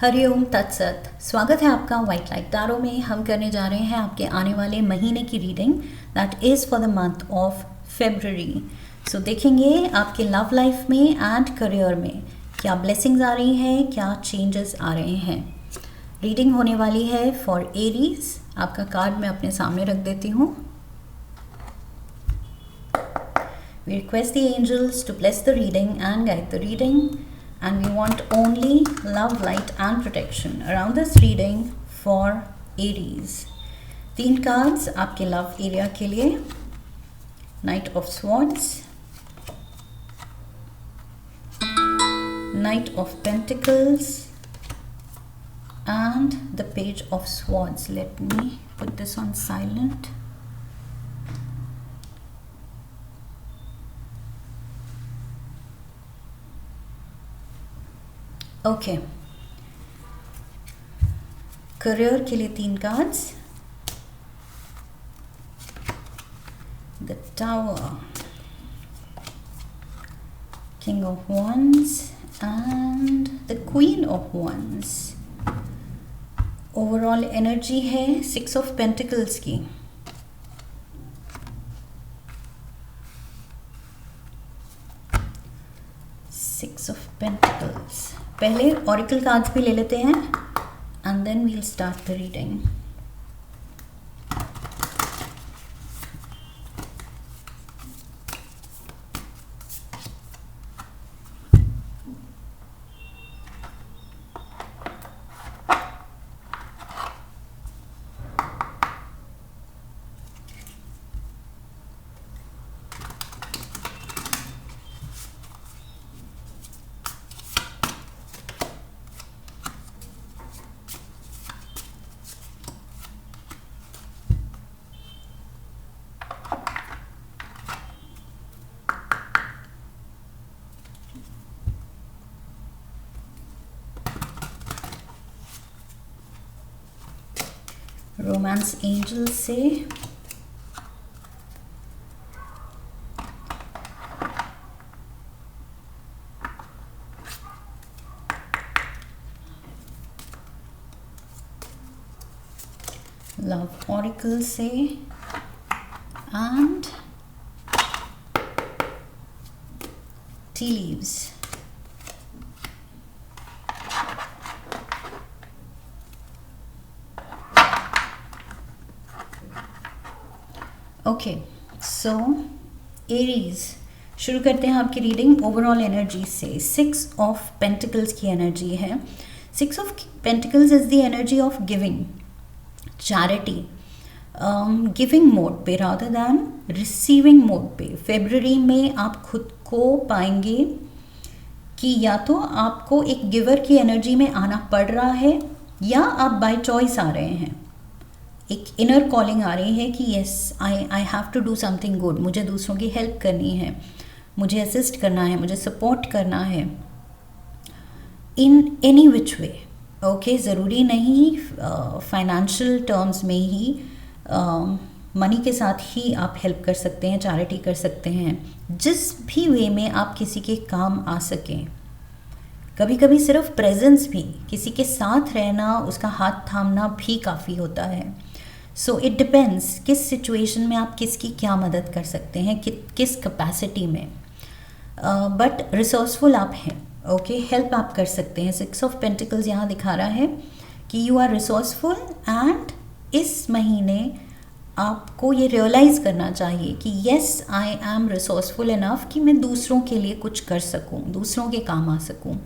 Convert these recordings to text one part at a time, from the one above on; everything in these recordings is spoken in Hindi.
हरिओम तत्सत। स्वागत है आपका वाइट लाइट टैरो में। हम करने जा रहे हैं आपके आने वाले महीने की reading that is for the month of February. So देखेंगे आपके लव लाइफ में एंड करियर में क्या ब्लेसिंग्स आ रही हैं, क्या चेंजेस आ रहे हैं। रीडिंग होने वाली है फॉर एरीज। आपका कार्ड मैं अपने सामने रख देती हूँ। We request the angels to bless the reading and guide the reading, and we want only love, light and protection around this reading for Aries. 3 cards आपके लव एरिया के लिए। Knight of Swords, Knight of Pentacles and the Page of Swords. Let me put this on silent. Okay, career के लिए 3 cards. The tower, king of wands and the queen of wands. Overall energy है 6 ऑफ पेंटिकल्स की। Six of Pentacles। पहले ऑरिकल कार्ड्स भी ले लेते हैं and then we'll start the reading. Romance angel से लव ऑरिकल से and tea leaves. Okay, so Aries शुरू करते हैं आपकी रीडिंग ओवरऑल एनर्जी से। 6 ऑफ पेंटिकल्स की एनर्जी है। 6 of pentacles is the energy of giving, charity, giving mode पे रादर दैन रिसीविंग मोड पे। फेब्रुअरी में आप खुद को पाएंगे कि या तो आपको एक गिवर की एनर्जी में आना पड़ रहा है या आप बाय चॉइस आ रहे हैं। एक इनर कॉलिंग आ रही है कि yes I have to do something good. मुझे दूसरों की हेल्प करनी है, मुझे असिस्ट करना है, मुझे सपोर्ट करना है in any which way. Okay, ज़रूरी नहीं फाइनेंशियल टर्म्स में ही, मनी के साथ ही आप हेल्प कर सकते हैं, चैरिटी कर सकते हैं, जिस भी वे में आप किसी के काम आ सकें। कभी कभी सिर्फ प्रेजेंस भी, किसी के साथ रहना, उसका हाथ थामना भी काफ़ी होता है। सो इट डिपेंड्स किस सिचुएशन में आप किसकी क्या मदद कर सकते हैं, किस कैपेसिटी में। बट रिसोर्सफुल आप हैं। ओके, हेल्प आप कर सकते हैं। 6 ऑफ पेंटिकल्स यहाँ दिखा रहा है कि यू आर रिसोर्सफुल एंड इस महीने आपको ये रियलाइज़ करना चाहिए कि yes I am resourceful enough कि मैं दूसरों के लिए कुछ कर सकूँ, दूसरों के काम आ सकूँ।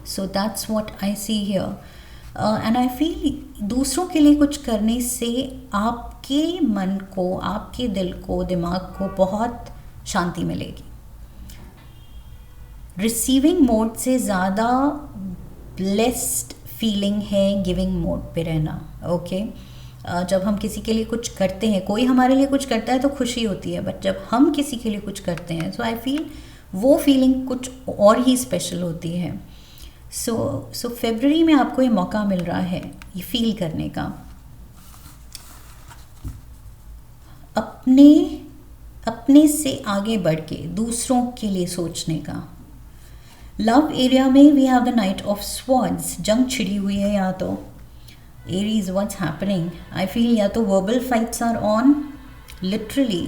So that's what I see here and I feel दूसरों के लिए कुछ करने से आपके मन को, आपके दिल को, दिमाग को बहुत शांति मिलेगी। रिसीविंग मोड से ज़्यादा ब्लेस्ड फीलिंग है गिविंग मोड पे रहना। ओके, जब हम किसी के लिए कुछ करते हैं, कोई हमारे लिए कुछ करता है तो खुशी होती है, बट जब हम किसी के लिए कुछ करते हैं सो आई फील वो फीलिंग कुछ और ही स्पेशल होती है। सो फेब्रुअरी में आपको ये मौका मिल रहा है ये फील करने का, अपने से आगे बढ़ के दूसरों के लिए सोचने का। लव एरिया में we have the knight of swords, जंग छिड़ी हुई है यहाँ तो। Aries, what's happening? I feel या तो verbal fights are on, literally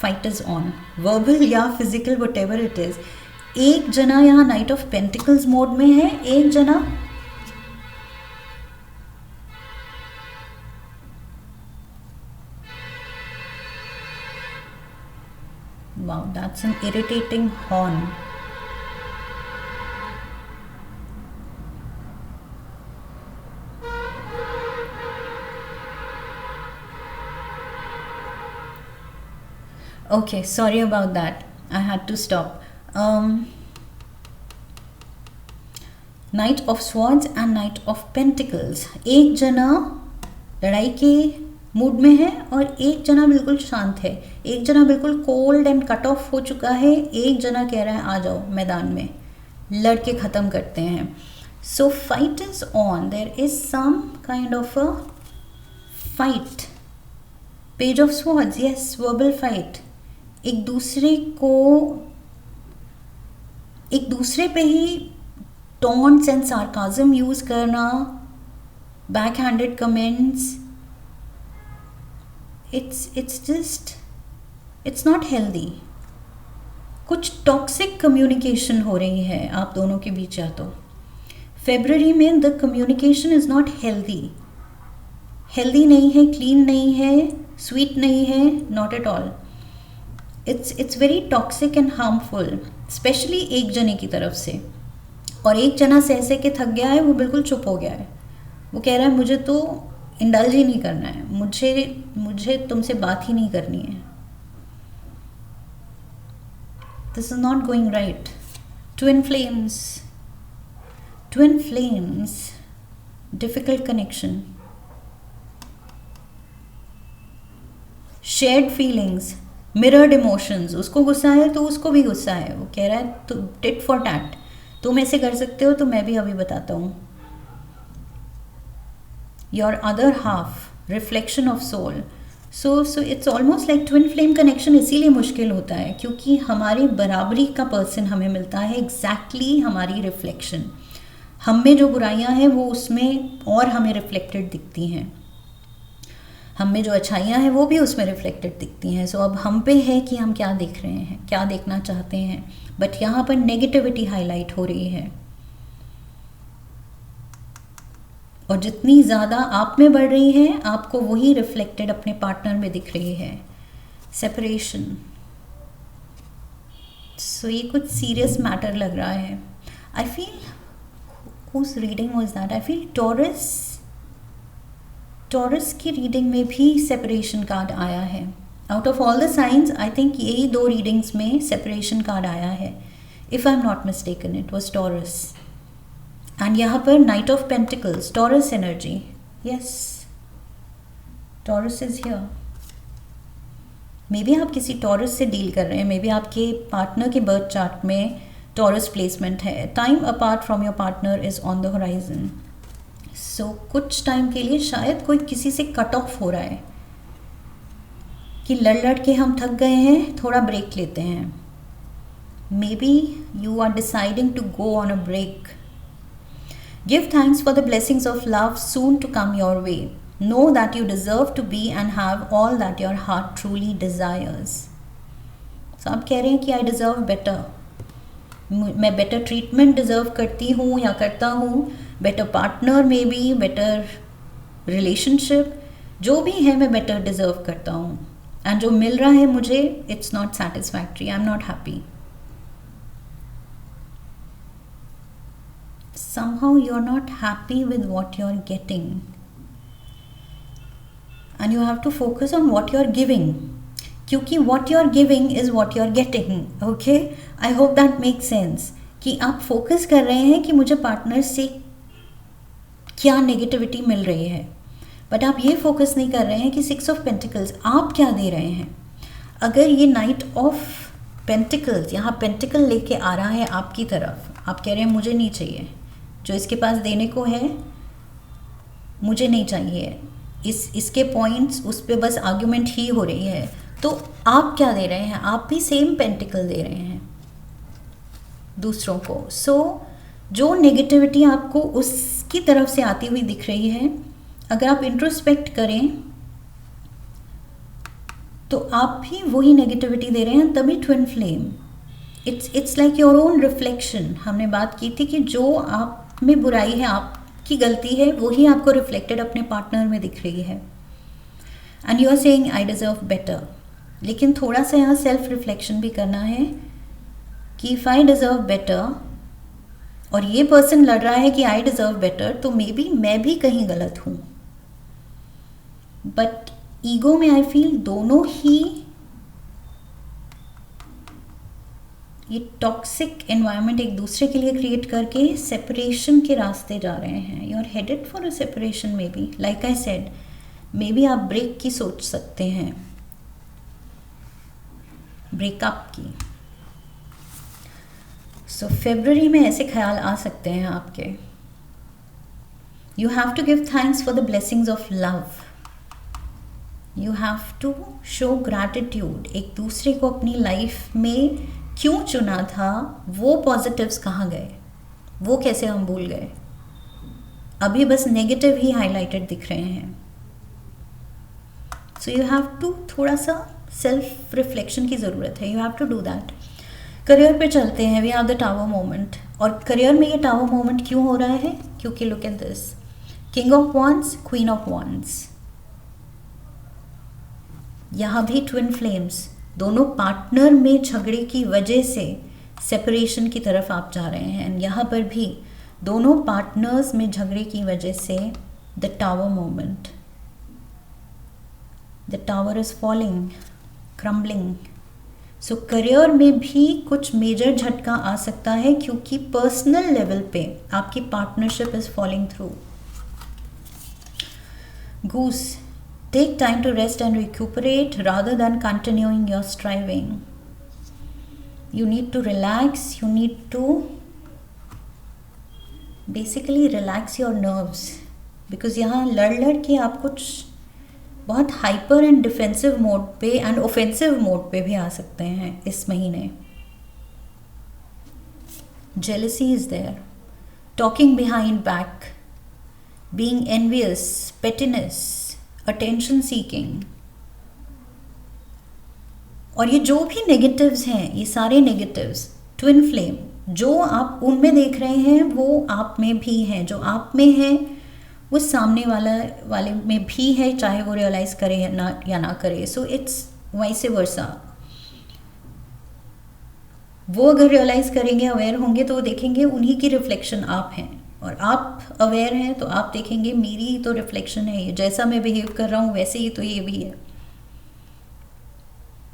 fight is on, verbal या physical, whatever it is. एक जना यहाँ नाइट ऑफ पेंटिकल्स मोड में है, एक जना wow, that's an irritating horn. Okay, sorry about that. I had to stop. Knight of Swords and Knight of Pentacles. एक जना लड़ाई के मूड में है और एक जना बिल्कुल शांत है, एक जना बिल्कुल कोल्ड एंड कट ऑफ हो चुका है, एक जना कह रहा है आ जाओ मैदान में, लड़के ख़त्म करते हैं। So fight is on, there is some kind of a fight. Page of swords, yes, verbal fight. एक दूसरे पे ही टॉन्ट्स एंड सार्काज्म यूज करना, back handed comments, it's not healthy। कुछ टॉक्सिक कम्युनिकेशन हो रही है आप दोनों के बीच। या तो फेब्रुअरी में the communication is not healthy नहीं है, क्लीन नहीं है, स्वीट नहीं है, not at all. It's very toxic and harmful, specially एक जने की तरफ से। और एक जना सह के थक गया है, वो बिल्कुल चुप हो गया है, वो कह रहा है मुझे तो इंडल्ज ही नहीं करना है, मुझे तुमसे बात ही नहीं करनी है। This is not going right. Twin flames, difficult connection, shared feelings, mirrored emotions. उसको गुस्सा है तो उसको भी गुस्सा है, वो कह रहा है तो टिट फॉर टैट, तुम ऐसे कर सकते हो तो मैं भी अभी बताता हूँ। your other half, reflection of soul। so it's almost like twin flame connection। इसीलिए मुश्किल होता है क्योंकि हमारी बराबरी का पर्सन हमें मिलता है, exactly हमारी रिफ्लेक्शन। हम में जो बुराइयां हैं वो उसमें और हमें रिफ्लेक्टेड दिखती हैं, हम में जो अच्छाइयां हैं वो भी उसमें रिफ्लेक्टेड दिखती हैं। सो अब हम पे है कि हम क्या देख रहे हैं, क्या देखना चाहते हैं। बट यहाँ पर नेगेटिविटी हाईलाइट हो रही है, और जितनी ज़्यादा आप में बढ़ रही है आपको वही रिफ्लेक्टेड अपने पार्टनर में दिख रही है। सेपरेशन, सो ये कुछ सीरियस मैटर लग रहा है। I feel, whose reading was that? I feel Taurus की रीडिंग में भी सेपरेशन कार्ड आया है। Out of all the signs I think यही दो रीडिंग्स में सेपरेशन कार्ड आया है। If I am not mistaken it was Taurus. And यहाँ पर knight of pentacles, Taurus energy, yes, Taurus is here. Maybe आप किसी टॉरस से डील कर रहे हैं, मे बी आपके पार्टनर के बर्थ चार्ट में टॉरस प्लेसमेंट है। Time apart from your partner is on the horizon. So कुछ टाइम के लिए शायद कोई किसी से कट ऑफ हो रहा है कि लड़ के हम थक गए हैं, थोड़ा ब्रेक लेते हैं। Maybe you are deciding to go on a break. Give thanks for the blessings of love soon to come your way. Know that you deserve to be and have all that your heart truly desires. So आप कह रहे हैं कि I deserve better. मैं better treatment deserve करती हूँ या करता हूँ, better partner maybe, better relationship, जो भी है मैं better deserve करता हूँ। And जो मिल रहा है मुझे, it's not satisfactory. I'm not happy. Somehow you're not happy with what you're getting, and you have to focus on what you're giving, क्योंकि what you're giving is what you're getting। okay, I hope that makes sense कि आप फोकस कर रहे हैं कि मुझे पार्टनर से क्या नेगेटिविटी मिल रही है, बट आप ये फोकस नहीं कर रहे हैं कि 6 ऑफ पेंटिकल्स आप क्या दे रहे हैं। अगर ये नाइट ऑफ पेंटिकल्स यहाँ पेंटिकल लेके आ रहा है आपकी तरफ, आप कह रहे हैं मुझे नहीं चाहिए, जो इसके पास देने को है मुझे नहीं चाहिए, इसके पॉइंट्स उस पर बस आर्ग्यूमेंट ही हो रही है, तो आप क्या दे रहे हैं, आप भी सेम पेंटिकल दे रहे हैं दूसरों को। सो जो नेगेटिविटी आपको उसकी तरफ से आती हुई दिख रही है, अगर आप इंट्रोस्पेक्ट करें तो आप भी वही नेगेटिविटी दे रहे हैं, तभी twin flame. It's like your own reflection. हमने बात की थी कि जो आप में बुराई है, आपकी गलती है, वही आपको रिफ्लेक्टेड अपने पार्टनर में दिख रही है। And you are saying I deserve better. लेकिन थोड़ा सा यहाँ सेल्फ रिफ्लेक्शन भी करना है कि इफ आई डिजर्व बेटर और ये पर्सन लड़ रहा है कि आई डिजर्व बेटर, तो मे बी मैं भी कहीं गलत हूँ। बट ईगो में आई फील दोनों ही ये टॉक्सिक एनवायरनमेंट एक दूसरे के लिए क्रिएट करके सेपरेशन के रास्ते जा रहे हैं। You are headed for a separation. Maybe like I said, maybe आप ब्रेक की सोच सकते हैं, ब्रेकअप की। सो फरवरी में ऐसे ख्याल आ सकते हैं आपके। You have to give thanks for the blessings of love. You have to show gratitude. एक दूसरे को अपनी लाइफ में क्यों चुना था, वो पॉजिटिव्स कहाँ गए, वो कैसे हम भूल गए। अभी बस नेगेटिव ही हाईलाइटेड दिख रहे हैं। सो यू हैव टू थोड़ा सा सेल्फ रिफ्लेक्शन की ज़रूरत है। You have to do that. Career पे चलते हैं। We have the tower moment. और करियर में ये टावर मोमेंट क्यों हो रहा है, क्योंकि look at this, king of wands, queen of wands. यहाँ भी ट्विन फ्लेम्स, दोनों पार्टनर में झगड़े की वजह से सेपरेशन की तरफ आप जा रहे हैं। यहाँ पर भी दोनों पार्टनर्स में झगड़े की वजह से the tower moment, the tower is falling, crumbling. So career में भी कुछ मेजर झटका आ सकता है, क्योंकि पर्सनल लेवल पे आपकी partnership is falling through. Goose, take time to rest and recuperate rather than continuing your striving. You need to relax. You need to basically relax your nerves, because यहाँ लड़ के आप कुछ बहुत हाइपर एंड डिफेंसिव मोड पे एंड ऑफेंसिव मोड पे भी आ सकते हैं इस महीने। Jealousy is there. Talking behind back, being envious, pettiness, attention seeking. और ये जो भी नेगेटिव्स हैं, ये सारे नेगेटिव्स ट्विन फ्लेम जो आप उनमें देख रहे हैं, वो आप में भी हैं। जो आप में है वो सामने वाले में भी है, चाहे वो रियलाइज करे या ना करे। So it's vice versa. वो अगर रियलाइज करेंगे, अवेयर होंगे, तो वो देखेंगे उन्हीं की रिफ्लेक्शन आप हैं। और आप अवेयर हैं तो आप देखेंगे मेरी तो रिफ्लेक्शन है ये, जैसा मैं बिहेव कर रहा हूँ वैसे ही तो ये भी है।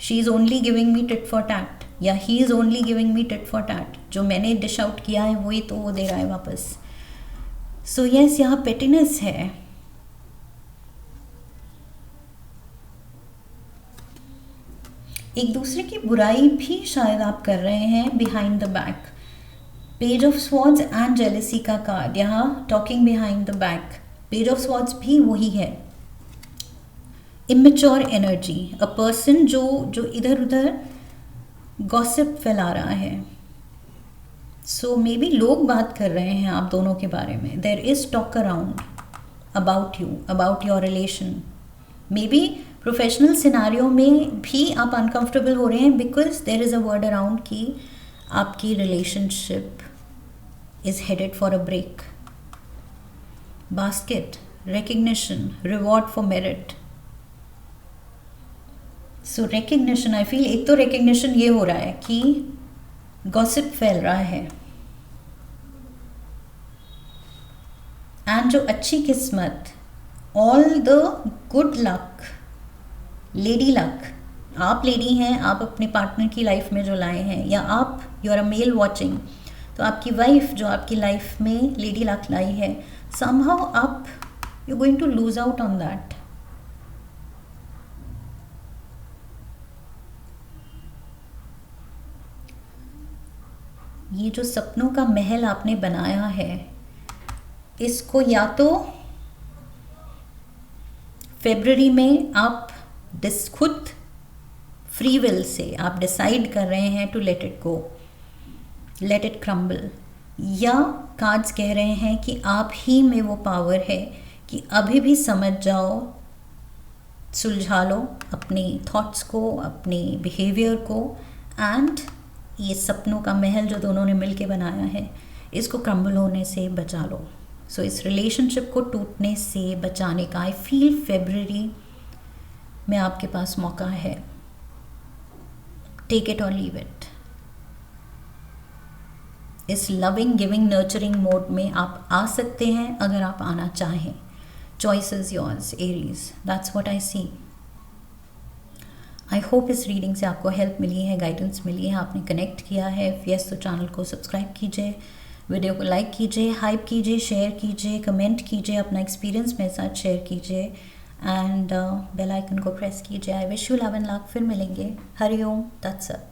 She is only giving me tit for tat, या he is only giving me tit for tat. जो मैंने डिश आउट किया है वही तो वो दे रहा है वापस। सो यस, यहाँ पेटिनेस है। एक दूसरे की बुराई भी शायद आप कर रहे हैं behind the back. Page of swords and jealousy का कार्ड, यहाँ talking behind the back. Page of swords भी वही है, इमेच्योर एनर्जी, अ पर्सन जो इधर उधर गॉसिप फैला रहा है। सो मे बी लोग बात कर रहे हैं आप दोनों के बारे में। There is talk around about you, about your relation. Maybe professional scenario में भी आप अनकंफर्टेबल हो रहे हैं, because there is a word around कि आपकी relationship is headed for a break. Basket, recognition, reward for merit. So recognition, I feel एक तो recognition ये हो रहा है कि gossip फैल रहा है, and जो अच्छी किस्मत, all the good luck, lady luck, आप लेडी हैं, आप अपने पार्टनर की लाइफ में जो लाए हैं, या आप you are a male watching, तो आपकी वाइफ जो आपकी लाइफ में लेडी लक लाई है, समहाउ आप you going to lose out on that. ये जो सपनों का महल आपने बनाया है, इसको या तो फरवरी में आप खुद फ्री विल से आप डिसाइड कर रहे हैं to let it go, let it crumble, या कार्ड्स कह रहे हैं कि आप ही में वो पावर है कि अभी भी समझ जाओ, सुलझा लो अपनी थॉट्स को, अपनी बिहेवियर को, एंड ये सपनों का महल जो दोनों ने मिलके बनाया है इसको क्रम्बल होने से बचा लो। सो इस रिलेशनशिप को टूटने से बचाने का आई फील फरवरी में आपके पास मौका है। टेक इट और लीव इट। इस लविंग गिविंग नर्चरिंग मोड में आप आ सकते हैं अगर आप आना चाहें। Choice is yours Aries, that's what I see. I hope इस रीडिंग से आपको हेल्प मिली है, गाइडेंस मिली है, आपने कनेक्ट किया है। यस तो चैनल को सब्सक्राइब कीजिए, वीडियो को लाइक कीजिए, हाइप कीजिए, शेयर कीजिए, कमेंट कीजिए, अपना एक्सपीरियंस मेरे साथ शेयर कीजिए, एंड बेल आइकन को प्रेस कीजिए। I wish you love and luck. फिर मिलेंगे। हरि ओम तत्सत।